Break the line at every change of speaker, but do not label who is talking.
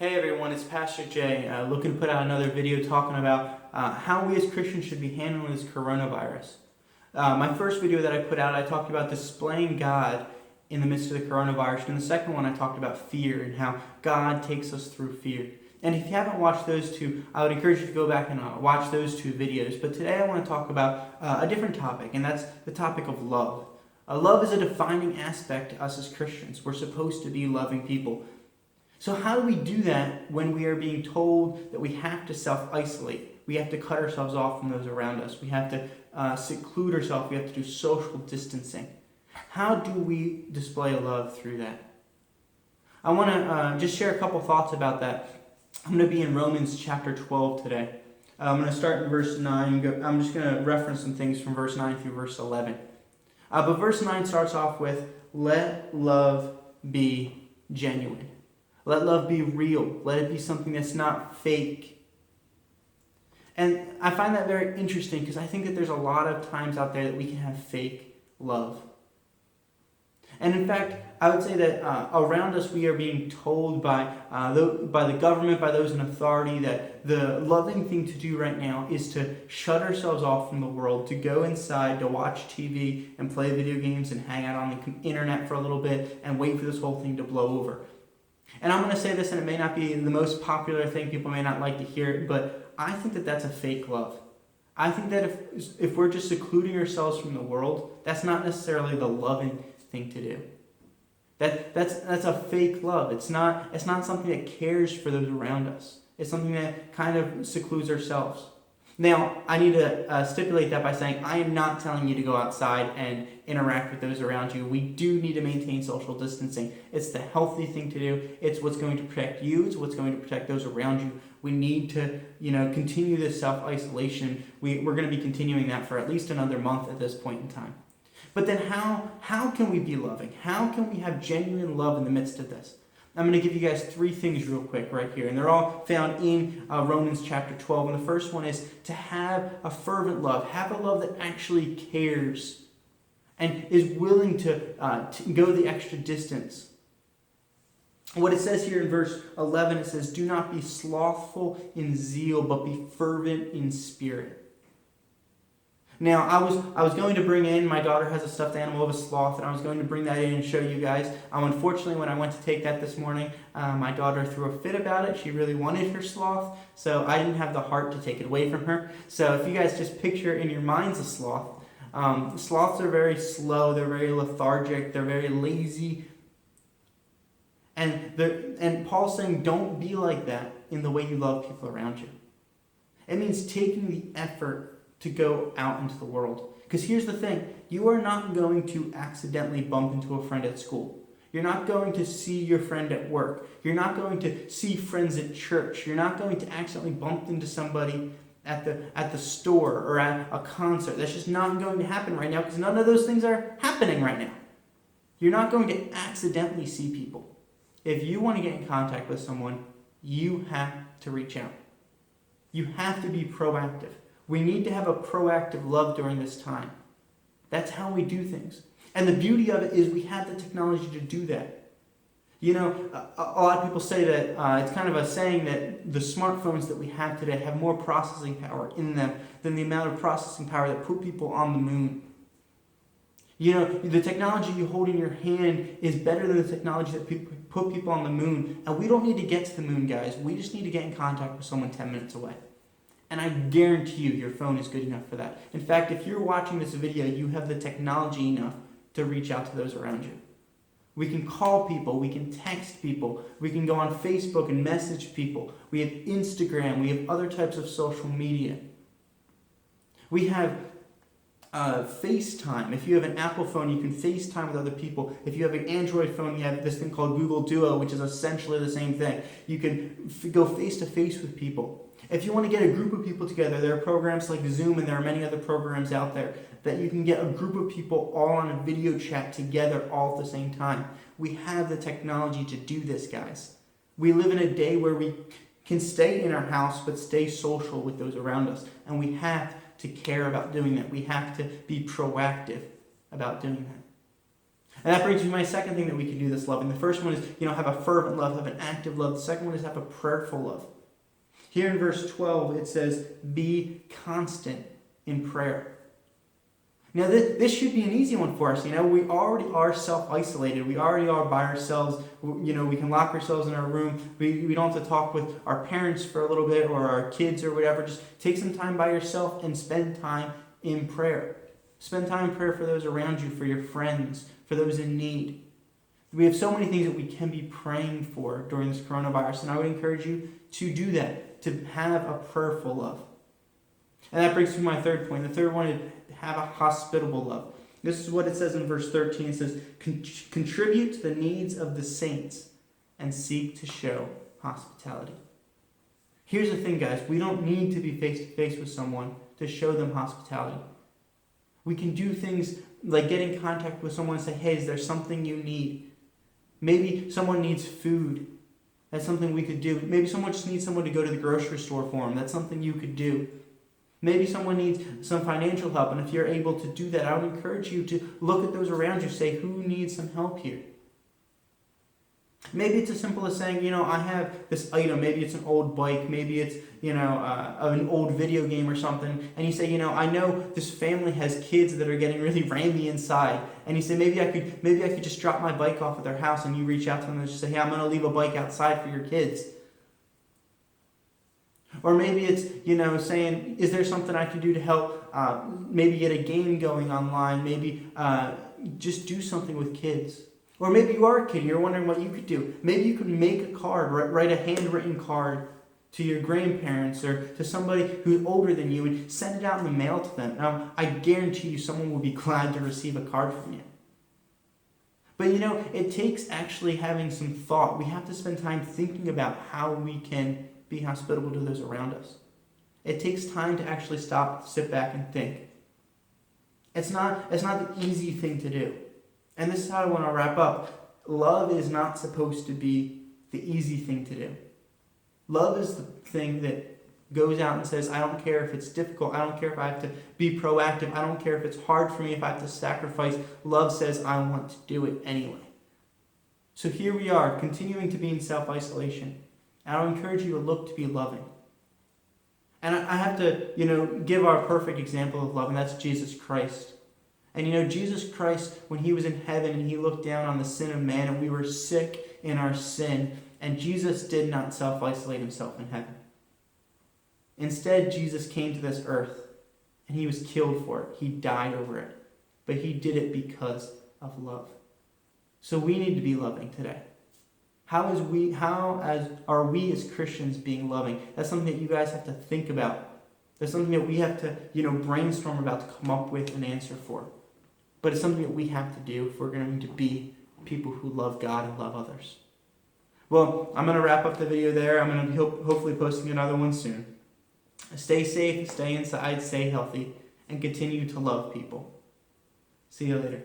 Hey everyone, it's Pastor Jay, looking to put out another video talking about how we as Christians should be handling this coronavirus. My first video that I put out, I talked about displaying God in the midst of the coronavirus. And the second one, I talked about fear and how God takes us through fear. And if you haven't watched those two, I would encourage you to go back and watch those two videos. But today I want to talk about a different topic, and that's the topic of love. Love is a defining aspect to us as Christians. We're supposed to be loving people. So how do we do that when we are being told that we have to self-isolate? We have to cut ourselves off from those around us. We have to seclude ourselves. We have to do social distancing. How do we display love through that? I want to just share a couple thoughts about that. I'm going to be in Romans chapter 12 today. I'm going to start in verse 9. I'm just going to reference some things from verse 9 through verse 11. But verse 9 starts off with, let love be genuine. Let love be real. Let it be something that's not fake. And I find that very interesting because I think that there's a lot of times out there that we can have fake love. And in fact, I would say that around us we are being told by the government, by those in authority, that the loving thing to do right now is to shut ourselves off from the world, to go inside, to watch TV and play video games and hang out on the internet for a little bit and wait for this whole thing to blow over. And I'm going to say this, and it may not be the most popular thing, people may not like to hear it, but I think that that's a fake love. I think that if we're just secluding ourselves from the world, that's not necessarily the loving thing to do. That's a fake love. It's not something that cares for those around us. It's something that kind of secludes ourselves. Now, I need to stipulate that by saying I am not telling you to go outside and interact with those around you. We do need to maintain social distancing. It's the healthy thing to do. It's what's going to protect you. It's what's going to protect those around you. We need to, continue this self-isolation. We're going to be continuing that for at least another month at this point in time. But then how can we be loving? How can we have genuine love in the midst of this? I'm going to give you guys 3 things real quick right here. And they're all found in Romans chapter 12. And the first one is to have a fervent love. Have a love that actually cares and is willing to go the extra distance. What it says here in verse 11, it says, do not be slothful in zeal, but be fervent in spirit. Now, I was going to bring in, my daughter has a stuffed animal of a sloth, and I was going to bring that in and show you guys. Unfortunately, when I went to take that this morning, my daughter threw a fit about it. She really wanted her sloth, so I didn't have the heart to take it away from her. So if you guys just picture in your minds a sloth, sloths are very slow, they're very lethargic, they're very lazy. And Paul's saying, don't be like that in the way you love people around you. It means taking the effort to go out into the world. Because here's the thing, you are not going to accidentally bump into a friend at school. You're not going to see your friend at work. You're not going to see friends at church. You're not going to accidentally bump into somebody at the store or at a concert. That's just not going to happen right now because none of those things are happening right now. You're not going to accidentally see people. If you want to get in contact with someone, you have to reach out. You have to be proactive. We need to have a proactive love during this time. That's how we do things. And the beauty of it is we have the technology to do that. A lot of people say that it's kind of a saying that the smartphones that we have today have more processing power in them than the amount of processing power that put people on the moon. The technology you hold in your hand is better than the technology that put people on the moon. And we don't need to get to the moon, guys. We just need to get in contact with someone 10 minutes away. And I guarantee you your phone is good enough for that. In fact, if you're watching this video, you have the technology enough to reach out to those around you. We can call people, we can text people, we can go on Facebook and message people. We have Instagram, we have other types of social media. We have FaceTime. If you have an Apple phone, you can FaceTime with other people. If you have an Android phone, you have this thing called Google Duo, which is essentially the same thing. You can go face-to-face with people. If you want to get a group of people together, there are programs like Zoom and there are many other programs out there that you can get a group of people all on a video chat together all at the same time. We have the technology to do this, guys. We live in a day where we can stay in our house but stay social with those around us. And we have to care about doing that. We have to be proactive about doing that. And that brings me to my second thing that we can do that's loving. The first one is, have a fervent love, have an active love. The second one is have a prayerful love. Here in verse 12, it says, be constant in prayer. Now, this should be an easy one for us. We already are self-isolated. We already are by ourselves. We can lock ourselves in our room. We don't have to talk with our parents for a little bit or our kids or whatever. Just take some time by yourself and spend time in prayer. Spend time in prayer for those around you, for your friends, for those in need. We have so many things that we can be praying for during this coronavirus, and I would encourage you to do that, to have a prayerful love. And that brings me to my third point. The third one is have a hospitable love. This is what it says in verse 13. It says, contribute to the needs of the saints and seek to show hospitality. Here's the thing, guys. We don't need to be face-to-face with someone to show them hospitality. We can do things like get in contact with someone and say, hey, is there something you need? Maybe someone needs food. That's something we could do. Maybe someone just needs someone to go to the grocery store for them. That's something you could do. Maybe someone needs some financial help, and if you're able to do that, I would encourage you to look at those around you, say, who needs some help here? Maybe it's as simple as saying, I have this item. Maybe it's an old bike. Maybe it's, an old video game or something. And you say, I know this family has kids that are getting really randy inside. And you say, maybe I could just drop my bike off at their house. And you reach out to them and just say, hey, I'm going to leave a bike outside for your kids. Or maybe it's, saying, is there something I can do to help maybe get a game going online? Maybe just do something with kids. Or maybe you are a kid and you're wondering what you could do. Maybe you could make a card, write a handwritten card to your grandparents or to somebody who's older than you and send it out in the mail to them. Now, I guarantee you someone will be glad to receive a card from you. But it takes actually having some thought. We have to spend time thinking about how we can be hospitable to those around us. It takes time to actually stop, sit back, and think. It's not the easy thing to do. And this is how I want to wrap up. Love is not supposed to be the easy thing to do. Love is the thing that goes out and says, I don't care if it's difficult. I don't care if I have to be proactive. I don't care if it's hard for me, if I have to sacrifice. Love says, I want to do it anyway. So here we are, continuing to be in self-isolation. And I'll encourage you to look to be loving. And I have to, give our perfect example of love, and that's Jesus Christ. And Jesus Christ, when he was in heaven and he looked down on the sin of man and we were sick in our sin, and Jesus did not self-isolate himself in heaven. Instead, Jesus came to this earth and he was killed for it. He died over it. But he did it because of love. So we need to be loving today. How are we as Christians being loving? That's something that you guys have to think about. That's something that we have to, brainstorm about to come up with an answer for. But it's something that we have to do if we're going to be people who love God and love others. Well, I'm going to wrap up the video there. I'm going to be hopefully posting another one soon. Stay safe, stay inside, stay healthy, and continue to love people. See you later.